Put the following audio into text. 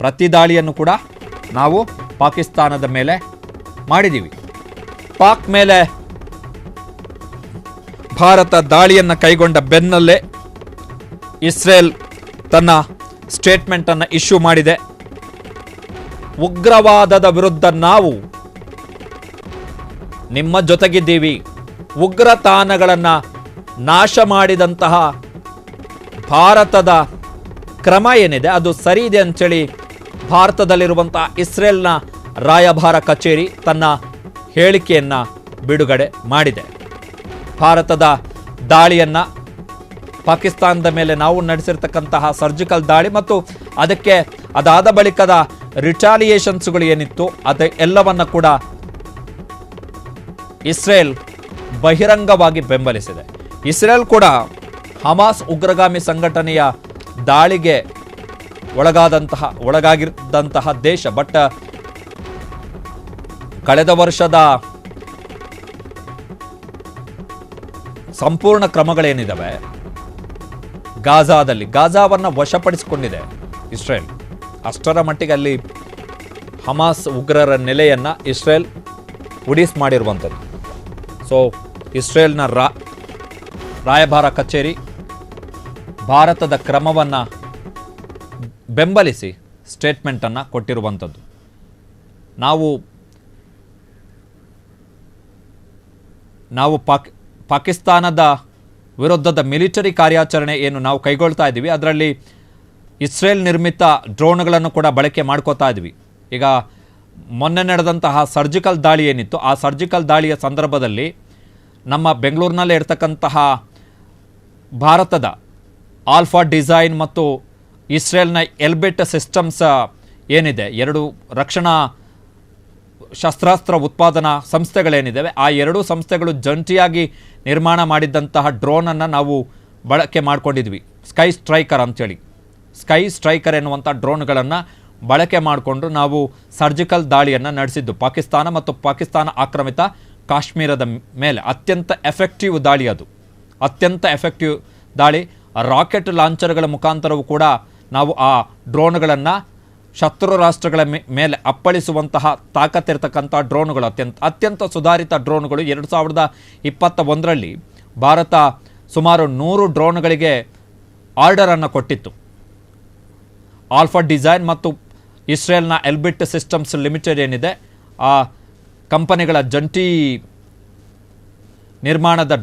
ಪ್ರತಿ ದಾಳಿಯನ್ನು ಕೂಡ ನಾವು ಪಾಕಿಸ್ತಾನದ ಮೇಲೆ ಮಾಡಿದ್ದೀವಿ. ಪಾಕ್ ಮೇಲೆ ಭಾರತ ದಾಳಿಯನ್ನು ಕೈಗೊಂಡ ಬೆನ್ನಲ್ಲೇ ಇಸ್ರೇಲ್ ತನ್ನ ಸ್ಟೇಟ್ಮೆಂಟನ್ನು ಇಶ್ಯೂ ಮಾಡಿದೆ. ಉಗ್ರವಾದದ ವಿರುದ್ಧ ನಾವು ನಿಮ್ಮ ಜೊತೆಗಿದ್ದೀವಿ. ಉಗ್ರ ತಾಣಗಳನ್ನು ನಾಶ ಮಾಡಿದಂತಹ ಭಾರತದ ಕ್ರಮ ಏನಿದೆ ಅದು ಸರಿ ಇದೆ ಅಂಥೇಳಿ ಭಾರತದಲ್ಲಿರುವಂತಹ ಇಸ್ರೇಲ್ನ ರಾಯಭಾರ ಕಚೇರಿ ತನ್ನ ಹೇಳಿಕೆಯನ್ನು ಬಿಡುಗಡೆ ಮಾಡಿದೆ. ಭಾರತದ ದಾಳಿಯನ್ನು ಪಾಕಿಸ್ತಾನದ ಮೇಲೆ ನಾವು ನಡೆಸಿರ್ತಕ್ಕಂತಹ ಸರ್ಜಿಕಲ್ ದಾಳಿ ಮತ್ತು ಅದಕ್ಕೆ ಅದಾದ ಬಳಿಕದ ರಿಟಾಲಿಯೇಷನ್ಸ್ಗಳು ಏನಿತ್ತು ಅದು ಎಲ್ಲವನ್ನ ಕೂಡ ಇಸ್ರೇಲ್ ಬಹಿರಂಗವಾಗಿ ಬೆಂಬಲಿಸಿದೆ. ಇಸ್ರೇಲ್ ಕೂಡ ಹಮಾಸ್ ಉಗ್ರಗಾಮಿ ಸಂಘಟನೆಯ ದಾಳಿಗೆ ಒಳಗಾಗಿದ್ದಂತಹ ದೇಶ. ಬಟ್ ಕಳೆದ ವರ್ಷದ ಸಂಪೂರ್ಣ ಕ್ರಮಗಳೇನಿದ್ದಾವೆ ಗಾಜಾವನ್ನು ವಶಪಡಿಸಿಕೊಂಡಿದೆ ಇಸ್ರೇಲ್. ಅಷ್ಟರ ಮಟ್ಟಿಗೆ ಅಲ್ಲಿ ಹಮಾಸ್ ಉಗ್ರರ ನೆಲೆಯನ್ನು ಇಸ್ರೇಲ್ ಉಡಿಸ್ ಮಾಡಿರುವಂಥದ್ದು. ಸೊ ಇಸ್ರೇಲ್ನ ರಾಯಭಾರ ಕಚೇರಿ ಭಾರತದ ಕ್ರಮವನ್ನು ಬೆಂಬಲಿಸಿ ಸ್ಟೇಟ್ಮೆಂಟನ್ನು ಕೊಟ್ಟಿರುವಂಥದ್ದು. ನಾವು ಪಾಕಿಸ್ತಾನದ ವಿರುದ್ಧದ ಮಿಲಿಟರಿ ಕಾರ್ಯಾಚರಣೆ ಏನು ನಾವು ಕೈಗೊಳ್ತಾ ಇದ್ದೀವಿ ಅದರಲ್ಲಿ ಇಸ್ರೇಲ್ ನಿರ್ಮಿತ ಡ್ರೋನ್ಗಳನ್ನು ಕೂಡ ಬಳಕೆ ಮಾಡ್ಕೋತಾ ಇದ್ವಿ. ಈಗ ಮೊನ್ನೆ ನಡೆದಂತಹ ಸರ್ಜಿಕಲ್ ದಾಳಿ ಏನಿತ್ತು ಆ ಸರ್ಜಿಕಲ್ ದಾಳಿಯ ಸಂದರ್ಭದಲ್ಲಿ ನಮ್ಮ ಬೆಂಗಳೂರಿನಲ್ಲೇ ಇರ್ತಕ್ಕಂತಹ ಭಾರತದ ಆಲ್ಫಾ ಡಿಸೈನ್ ಮತ್ತು ಇಸ್ರೇಲ್ನ ಎಲ್ಬಿಟ್ ಸಿಸ್ಟಮ್ಸ್ ಏನಿದೆ, ಎರಡು ರಕ್ಷಣಾ ಶಸ್ತ್ರಾಸ್ತ್ರ ಉತ್ಪಾದನಾ ಸಂಸ್ಥೆಗಳೇನಿದ್ದಾವೆ ಆ ಎರಡೂ ಸಂಸ್ಥೆಗಳು ಜಂಟಿಯಾಗಿ ನಿರ್ಮಾಣ ಮಾಡಿದ್ದಂತಹ ಡ್ರೋನನ್ನು ನಾವು ಬಳಕೆ ಮಾಡ್ಕೊಂಡಿದ್ವಿ. ಸ್ಕೈ ಸ್ಟ್ರೈಕರ್ ಎನ್ನುವಂಥ ಡ್ರೋನ್ಗಳನ್ನು ಬಳಕೆ ಮಾಡಿಕೊಂಡು ನಾವು ಸರ್ಜಿಕಲ್ ದಾಳಿಯನ್ನು ನಡೆಸಿದ್ದು ಪಾಕಿಸ್ತಾನ ಮತ್ತು ಪಾಕಿಸ್ತಾನ ಆಕ್ರಮಿತ ಕಾಶ್ಮೀರದ ಮೇಲೆ. ಅತ್ಯಂತ ಎಫೆಕ್ಟಿವ್ ದಾಳಿ ಅದು, ಅತ್ಯಂತ ಎಫೆಕ್ಟಿವ್ ದಾಳಿ. ರಾಕೆಟ್ ಲಾಂಚರ್ಗಳ ಮುಖಾಂತರವೂ ಕೂಡ ನಾವು ಆ ಡ್ರೋನ್ಗಳನ್ನು ಶತ್ರು ರಾಷ್ಟ್ರಗಳ ಮೇಲೆ ಅಪ್ಪಳಿಸುವಂತಹ ತಾಕತ್ತಿರ್ತಕ್ಕಂಥ ಡ್ರೋನ್ಗಳು, ಅತ್ಯಂತ ಸುಧಾರಿತ ಡ್ರೋನ್ಗಳು. 2021ರಲ್ಲಿ ಭಾರತ ಸುಮಾರು 100 ಡ್ರೋನ್ಗಳಿಗೆ ಆರ್ಡರನ್ನು ಕೊಟ್ಟಿತ್ತು. ಆಲ್ಫಾ ಡಿಸೈನ್ ಮತ್ತು ಇಸ್ರೇಲ್ನ ಎಲ್ಬಿಟ್ ಸಿಸ್ಟಮ್ಸ್ ಲಿಮಿಟೆಡ್ ಏನಿದೆ ಆ ಕಂಪನಿಗಳ ಜಂಟಿ ನಿರ್ಮಾಣದ